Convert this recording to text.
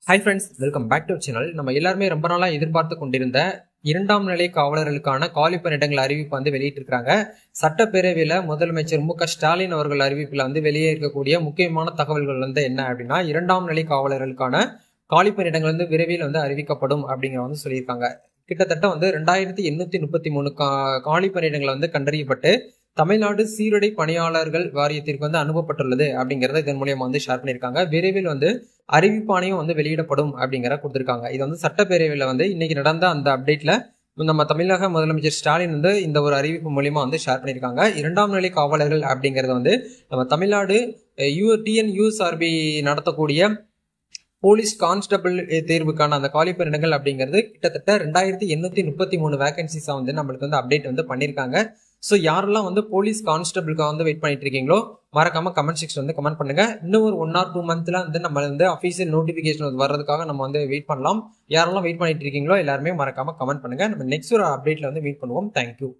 Hi friends, welcome back to channel. நம்ம எல்லாருமே ரொம்ப நாளாக எதிர்பார்த்து கொண்டிருந்த 2ஆம் நிலை காவலர்களுக்கான காலி பணியிடங்கள் அறிவிப்பு வந்து வெளியிட்டிருக்காங்க. சட்டப்பேரவையில் முதலமைச்சர் மு.க.ஸ்டாலின் அவர்கள் அறிவிப்பில் வந்து வெளியே இருக்கக்கூடிய முக்கியமான தகவல்கள் வந்து என்ன அப்படின்னா, 2ஆம் நிலை காவலர்களுக்கான காலி பணியிடங்கள் வந்து விரைவில் வந்து அறிவிக்கப்படும் அப்படிங்கிற வந்து சொல்லியிருக்காங்க. கிட்டத்தட்ட வந்து 2833 காலி பணியிடங்கள் வந்து கண்டறியப்பட்டு தமிழ்நாடு சீருடை பணியாளர்கள் வாரியத்திற்கு வந்து அனுப்பப்பட்டுள்ளது அப்படிங்கறத இதன் மூலியமா வந்து ஷேர் பண்ணியிருக்காங்க. விரைவில் வந்து அறிவிப்பாணையும் வந்து வெளியிடப்படும் அப்படிங்கிற கொடுத்திருக்காங்க. இது வந்து சட்டப்பேரவையில் வந்து இன்னைக்கு நடந்த அந்த அப்டேட்ல நம்ம தமிழக முதலமைச்சர் ஸ்டாலின் வந்து இந்த ஒரு அறிவிப்பு மூலியமா வந்து ஷேர் பண்ணியிருக்காங்க. 2ஆம் நிலை காவலர்கள் அப்படிங்கறது வந்து நம்ம தமிழ்நாடு TNUSRB நடத்தக்கூடிய போலீஸ் கான்ஸ்டபிள் தேர்வுக்கான அந்த காலி பணியிடங்கள் அப்படிங்கிறது கிட்டத்தட்ட 2833 வேகன்சிஸா வந்து நம்மளுக்கு வந்து அப்டேட் வந்து பண்ணியிருக்காங்க. ஸோ யாரெல்லாம் வந்து போலீஸ் கான்ஸ்டபிளுக்காக வந்து வெயிட் பண்ணிட்டு இருக்கீங்களோ மறக்காம கமெண்ட் செக்ஷன் வந்து கமெண்ட் பண்ணுங்க. இன்னும் ஒரு 1 or 2 மந்த்ல வந்து நம்ம வந்து அஃபீஷியல் நோட்டிபிகேஷன் வர்றதுக்காக நம்ம வந்து வெயிட் பண்ணலாம். யாரெல்லாம் வெயிட் பண்ணிட்டு இருக்கீங்களோ எல்லாருமே மறக்காம கமெண்ட் பண்ணுங்க. நம்ம நெக்ஸ்ட் ஒரு அப்டேட்ல வந்து மீட் பண்ணுவோம். தேங்க்யூ.